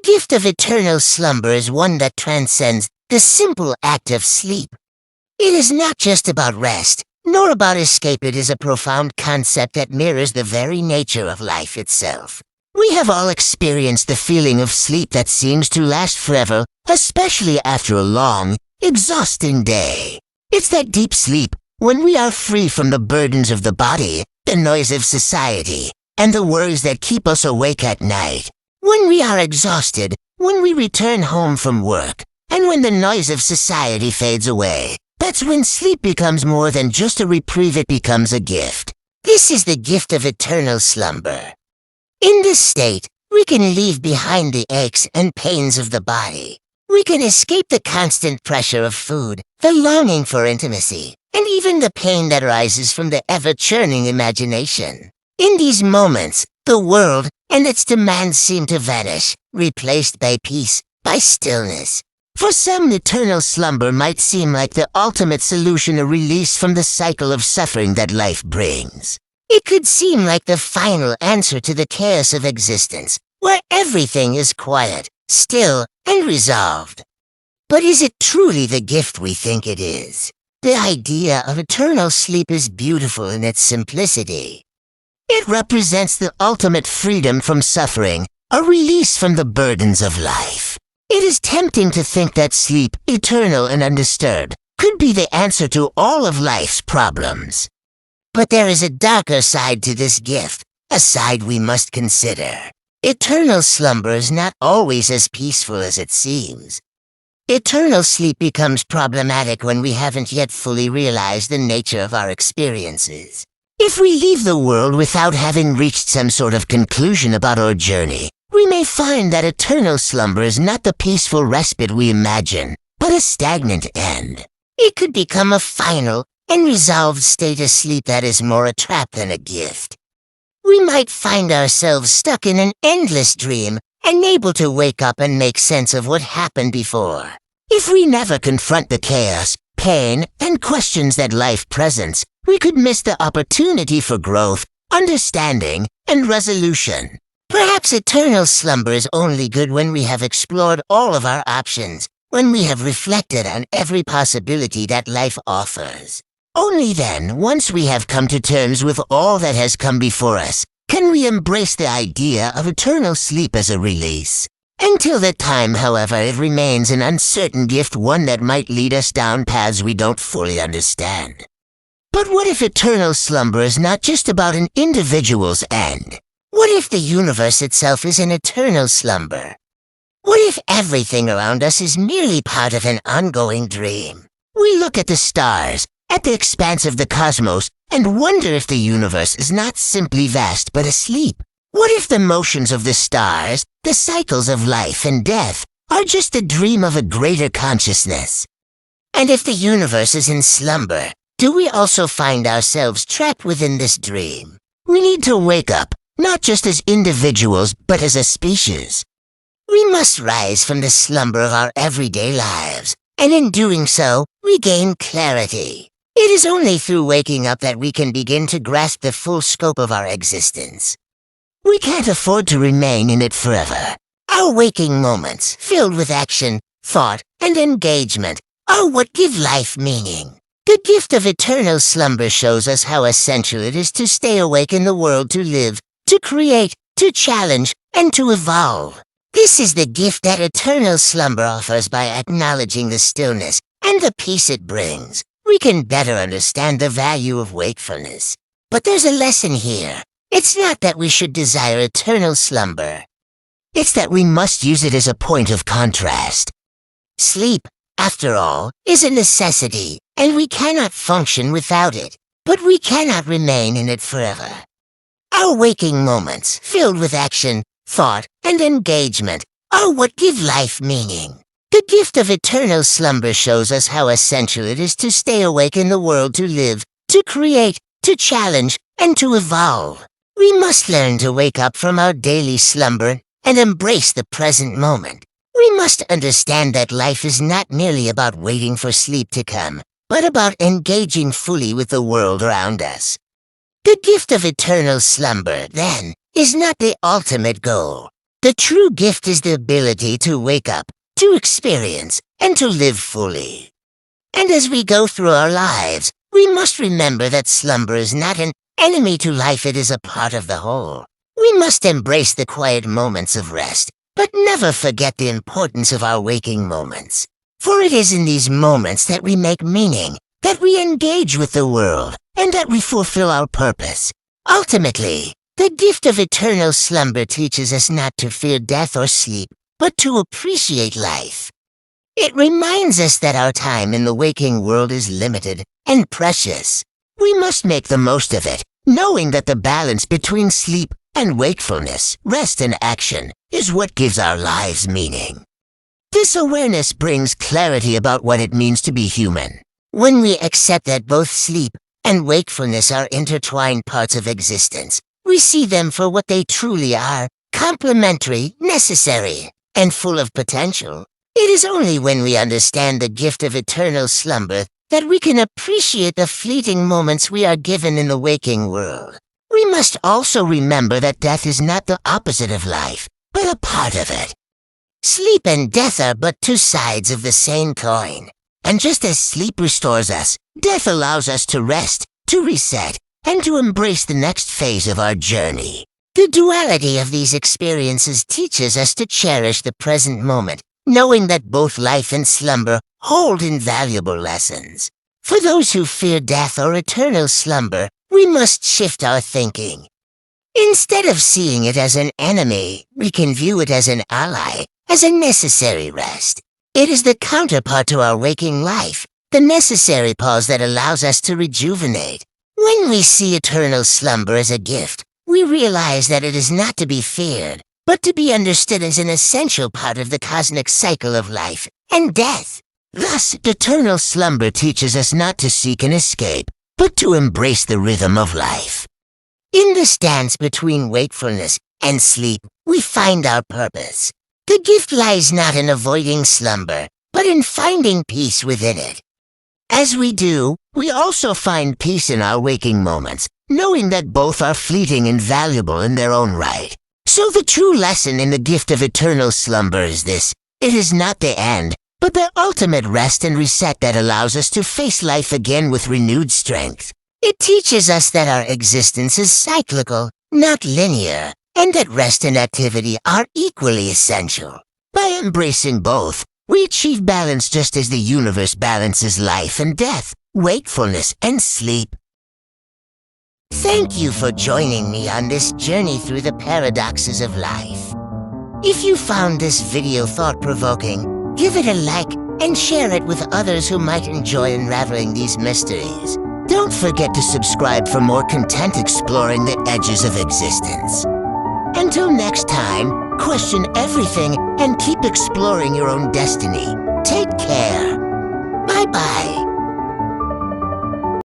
gift of eternal slumber is one that transcends the simple act of sleep. It is not just about rest, nor about escape. It is a profound concept that mirrors the very nature of life itself. We have all experienced the feeling of sleep that seems to last forever, especially after a long, exhausting day. It's that deep sleep when we are free from the burdens of the body, the noise of society, and the worries that keep us awake at night. When we are exhausted, when we return home from work, and when the noise of society fades away, that's when sleep becomes more than just a reprieve. It becomes a gift. This is the gift of eternal slumber. In this state, we can leave behind the aches and pains of the body. We can escape the constant pressure of food, the longing for intimacy, and even the pain that arises from the ever-churning imagination. In these moments, the world and its demands seem to vanish, replaced by peace, by stillness. For some, eternal slumber might seem like the ultimate solution, a release from the cycle of suffering that life brings. It could seem like the final answer to the chaos of existence, where everything is quiet, still, and resolved. But is it truly the gift we think it is? The idea of eternal sleep is beautiful in its simplicity. It represents the ultimate freedom from suffering, a release from the burdens of life. It is tempting to think that sleep, eternal and undisturbed, could be the answer to all of life's problems. But there is a darker side to this gift, a side we must consider. Eternal slumber is not always as peaceful as it seems. Eternal sleep becomes problematic when we haven't yet fully realized the nature of our experiences. If we leave the world without having reached some sort of conclusion about our journey, we may find that eternal slumber is not the peaceful respite we imagine, but a stagnant end. It could become a final and resolved state of sleep that is more a trap than a gift. We might find ourselves stuck in an endless dream, unable to wake up and make sense of what happened before. If we never confront the chaos, pain, and questions that life presents, we could miss the opportunity for growth, understanding, and resolution. Perhaps eternal slumber is only good when we have explored all of our options, when we have reflected on every possibility that life offers. Only then, once we have come to terms with all that has come before us, can we embrace the idea of eternal sleep as a release. Until that time, however, it remains an uncertain gift, one that might lead us down paths we don't fully understand. But what if eternal slumber is not just about an individual's end? What if the universe itself is an eternal slumber? What if everything around us is merely part of an ongoing dream? We look at the stars, at the expanse of the cosmos, and wonder if the universe is not simply vast but asleep. What if the motions of the stars, the cycles of life and death, are just a dream of a greater consciousness? And if the universe is in slumber, do we also find ourselves trapped within this dream? We need to wake up, not just as individuals, but as a species. We must rise from the slumber of our everyday lives, and in doing so, regain clarity. It is only through waking up that we can begin to grasp the full scope of our existence. We can't afford to remain in it forever. Our waking moments, filled with action, thought, and engagement, are what give life meaning. The gift of eternal slumber shows us how essential it is to stay awake in the world, to live, to create, to challenge, and to evolve. This is the gift that eternal slumber offers. By acknowledging the stillness and the peace it brings, we can better understand the value of wakefulness. But there's a lesson here. It's not that we should desire eternal slumber. It's that we must use it as a point of contrast. Sleep, after all, is a necessity, and we cannot function without it. But we cannot remain in it forever. Our waking moments, filled with action, thought, and engagement, are what give life meaning. The gift of eternal slumber shows us how essential it is to stay awake in the world, to live, to create, to challenge, and to evolve. We must learn to wake up from our daily slumber and embrace the present moment. We must understand that life is not merely about waiting for sleep to come, but about engaging fully with the world around us. The gift of eternal slumber, then, is not the ultimate goal. The true gift is the ability to wake up, to experience, and to live fully. And as we go through our lives, we must remember that slumber is not an enemy to life, it is a part of the whole. We must embrace the quiet moments of rest, but never forget the importance of our waking moments. For it is in these moments that we make meaning, that we engage with the world, and that we fulfill our purpose. Ultimately, the gift of eternal slumber teaches us not to fear death or sleep, but to appreciate life. It reminds us that our time in the waking world is limited and precious. We must make the most of it, knowing that the balance between sleep and wakefulness, rest and action, is what gives our lives meaning. This awareness brings clarity about what it means to be human. When we accept that both sleep and wakefulness are intertwined parts of existence, we see them for what they truly are, complementary, necessary, and full of potential. It is only when we understand the gift of eternal slumber that we can appreciate the fleeting moments we are given in the waking world. We must also remember that death is not the opposite of life, but a part of it. Sleep and death are but two sides of the same coin. And just as sleep restores us, death allows us to rest, to reset, and to embrace the next phase of our journey. The duality of these experiences teaches us to cherish the present moment, knowing that both life and slumber hold invaluable lessons. For those who fear death or eternal slumber, we must shift our thinking. Instead of seeing it as an enemy, we can view it as an ally, as a necessary rest. It is the counterpart to our waking life, the necessary pause that allows us to rejuvenate. When we see eternal slumber as a gift, we realize that it is not to be feared, but to be understood as an essential part of the cosmic cycle of life and death. Thus, eternal slumber teaches us not to seek an escape, but to embrace the rhythm of life. In the dance between wakefulness and sleep, we find our purpose. The gift lies not in avoiding slumber, but in finding peace within it. As we do, we also find peace in our waking moments, knowing that both are fleeting and valuable in their own right. So the true lesson in the gift of eternal slumber is this: it is not the end, but the ultimate rest and reset that allows us to face life again with renewed strength. It teaches us that our existence is cyclical, not linear, and that rest and activity are equally essential. By embracing both, we achieve balance just as the universe balances life and death, wakefulness and sleep. Thank you for joining me on this journey through the paradoxes of life. If you found this video thought-provoking, give it a like and share it with others who might enjoy unraveling these mysteries. Don't forget to subscribe for more content exploring the edges of existence. Until next time, question everything and keep exploring your own destiny. Take care. Bye-bye.